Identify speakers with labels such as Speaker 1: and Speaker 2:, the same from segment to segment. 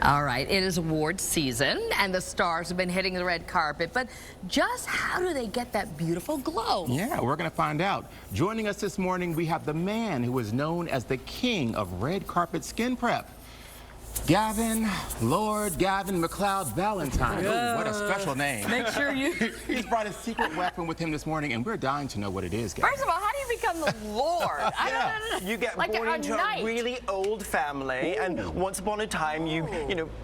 Speaker 1: All right, it is award season, and the stars have been hitting the red carpet, but just how do they get that beautiful glow?
Speaker 2: Yeah, we're going to find out. Joining us this morning, we have the man who is known as the king of red carpet skin prep. Lord Gavin McLeod Valentine. Ooh, what a special name.
Speaker 1: Make sure you...
Speaker 2: He's brought a secret weapon with him this morning, and we're dying to know what it is, Gavin.
Speaker 1: First of all, how do you become the Lord?
Speaker 3: You get
Speaker 1: like
Speaker 3: born into a really old family, and once upon a time you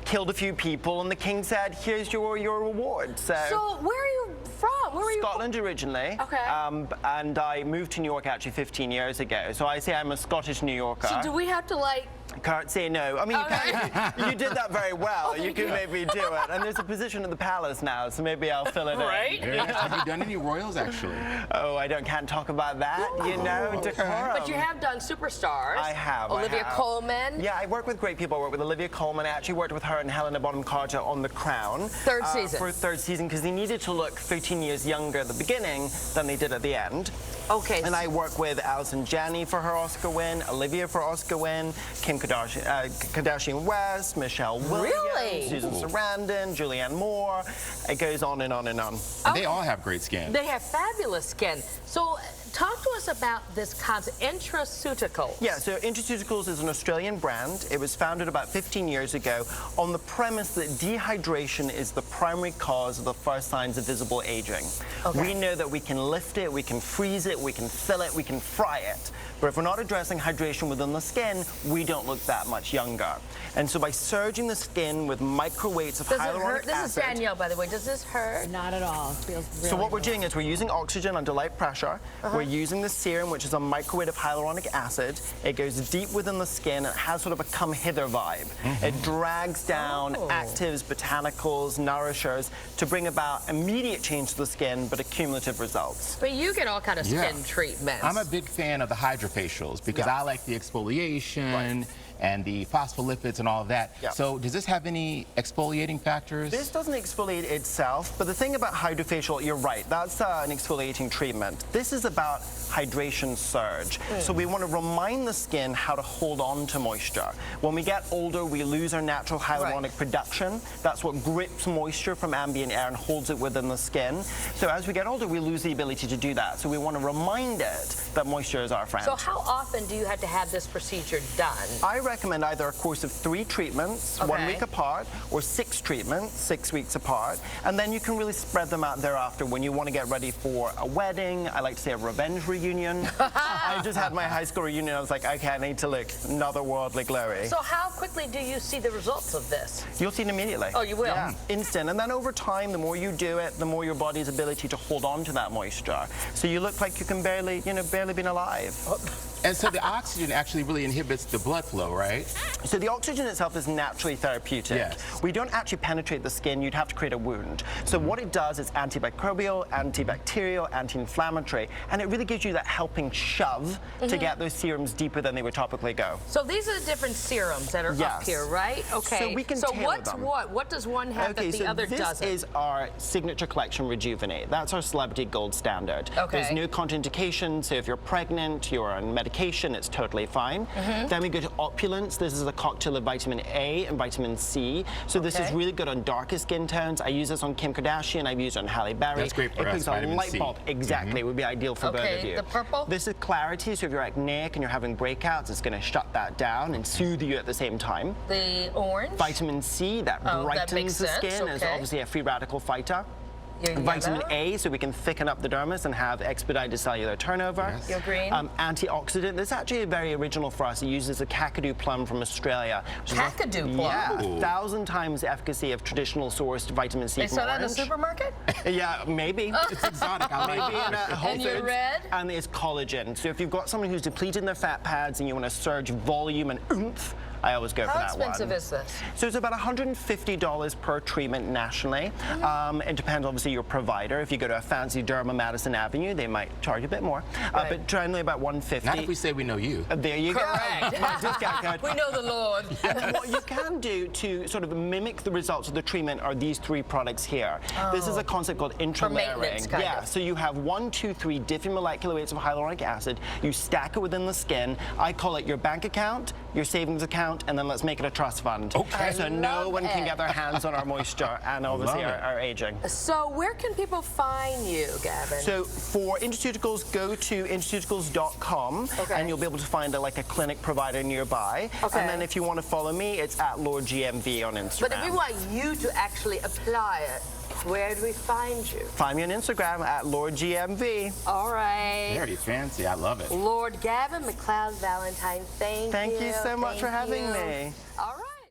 Speaker 3: killed a few people, and the king said, here's your reward. So
Speaker 1: where are you from? Where are you
Speaker 3: Scotland originally. Okay. And I moved to New York actually 15 years ago. So I say I'm a Scottish New Yorker.
Speaker 1: So do we have to
Speaker 3: Can't say no. I mean, you did that very well. You can maybe do it. And there's a position at the palace now, so maybe I'll fill it in.
Speaker 2: Have you done any royals, actually?
Speaker 3: Oh, can't talk about that, decorum.
Speaker 1: But you have done superstars.
Speaker 3: I have.
Speaker 1: Olivia Colman.
Speaker 3: Yeah, I work with great people. I work with Olivia Colman. I actually worked with her and Helena Bonham Carter on The Crown.
Speaker 1: Third season.
Speaker 3: For third season, because they needed to look 13 years younger at the beginning than they did at the end.
Speaker 1: Okay.
Speaker 3: And I work with Alison Janney for her Oscar win, Olivia for Oscar win, Kim Kardashian West, Michelle Williams, Susan Sarandon, Julianne Moore. It goes on and on and on.
Speaker 2: And they all have great skin.
Speaker 1: They have fabulous skin. So talk to us about this concept, Intraceuticals.
Speaker 3: Yeah, so Intraceuticals is an Australian brand. It was founded about 15 years ago on the premise that dehydration is the primary cause of the first signs of visible aging. Okay. We know that we can lift it, we can freeze it, we can fill it, we can fry it. But if we're not addressing hydration within the skin, we don't look that much younger. And so by surging the skin with microweights of hyaluronic acid...
Speaker 1: This is Danielle, by the way. Does this hurt?
Speaker 4: Not at all. It feels really
Speaker 3: So what we're doing is we're using oxygen under light pressure. We're using the serum, which is a microweight of hyaluronic acid. It goes deep within the skin. It has sort of a come-hither vibe. It drags down actives, botanicals, nourishers to bring about immediate change to the skin, but accumulative results.
Speaker 1: But you get all kind of skin treatments.
Speaker 2: I'm a big fan of the hydrofacials because I like the exfoliation and the phospholipids and all of that. So does this have any exfoliating factors?
Speaker 3: This doesn't exfoliate itself, but the thing about hydrofacial, you're right, that's an exfoliating treatment. This is about hydration surge. So we want to remind the skin how to hold on to moisture. When we get older, we lose our natural hyaluronic production. That's what grips moisture from ambient air and holds it within the skin. So as we get older, we lose the ability to do that. So we want to remind it that moisture is our friend.
Speaker 1: So how often do you have to have this procedure done?
Speaker 3: I recommend either a course of 3 treatments, 1 week apart, or 6 treatments, 6 weeks apart, and then you can really spread them out thereafter when you want to get ready for a wedding. I like to say a revenge reunion. I just had my high school reunion. I was like, okay, I need to look otherworldly glowy.
Speaker 1: So how quickly do you see the results of this?
Speaker 3: You'll see it immediately.
Speaker 1: Oh, you will?
Speaker 3: Yeah, instant. And then over time, the more you do it, the more your body's ability to hold on to that moisture. So you look like you can barely been alive.
Speaker 2: And so the oxygen actually really inhibits the blood flow, right?
Speaker 3: So the oxygen itself is naturally therapeutic.
Speaker 2: Yes.
Speaker 3: We don't actually penetrate the skin. You'd have to create a wound. So what it does is antibacterial, antibacterial, anti-inflammatory, and it really gives you that helping shove to get those serums deeper than they would topically go.
Speaker 1: So these are the different serums that are up here, right? Okay.
Speaker 3: So we can tailor them.
Speaker 1: What does one have that the other doesn't?
Speaker 3: This is our signature collection, Rejuvenate. That's our celebrity gold standard. There's no contraindications, so if you're pregnant, you're on medication, it's totally fine. Then we go to Opulence. This is a cocktail of vitamin A and vitamin C. So this is really good on darker skin tones. I use this on Kim Kardashian. I've used it on Halle Berry.
Speaker 2: That's great for us, vitamin C.
Speaker 3: Exactly. It would be ideal for both of you.
Speaker 1: The purple?
Speaker 3: This is Clarity. So if you're acneic and you're having breakouts, it's going to shut that down and soothe you at the same time.
Speaker 1: The orange?
Speaker 3: Vitamin C, that brightens the skin, is obviously a free radical fighter. Vitamin A, so we can thicken up the dermis and have expedited cellular turnover.
Speaker 1: Your green.
Speaker 3: Antioxidant. This is actually very original for us. It uses a kakadu plum from Australia.
Speaker 1: Kakadu plum?
Speaker 3: Yeah, 1,000 times the efficacy of traditional sourced vitamin C from orange.
Speaker 1: They sell that in the supermarket?
Speaker 3: Yeah, maybe.
Speaker 2: It's exotic. I like
Speaker 3: maybe in Whole
Speaker 1: And
Speaker 3: Foods.
Speaker 1: you're red?
Speaker 3: And it's collagen. So if you've got someone who's depleted in their fat pads and you want to surge volume and oomph, I always go for that one.
Speaker 1: How expensive is this?
Speaker 3: So it's about $150 per treatment nationally. It depends, obviously, your provider. If you go to a fancy derma Madison Avenue, they might charge a bit more. But generally about $150.
Speaker 2: Not if we say we know you.
Speaker 3: There you go. My discount code.
Speaker 1: We know the Lord.
Speaker 3: What you can do to sort of mimic the results of the treatment are these 3 products here. This is a concept called intralayering.
Speaker 1: Yeah,
Speaker 3: so you have 1, 2, 3 different molecular weights of hyaluronic acid. You stack it within the skin. I call it your bank account, your savings account, amount, and then let's make it a trust fund.
Speaker 2: Okay.
Speaker 3: So no one can get their hands on our moisture and obviously our aging.
Speaker 4: So where can people find you, Gavin?
Speaker 3: So for Intraceuticals, go to intraceuticals.com and you'll be able to find a clinic provider nearby.
Speaker 4: Okay.
Speaker 3: And then if you want to follow me, it's at LordGMV on Instagram.
Speaker 4: But if we want you to actually apply it, where do we find you?
Speaker 3: Find me on Instagram at LordGMV.
Speaker 4: All right.
Speaker 2: Very fancy. I love it.
Speaker 4: Lord Gavin McLeod Valentine, thank you.
Speaker 3: Thank you so much for having me.
Speaker 4: All right.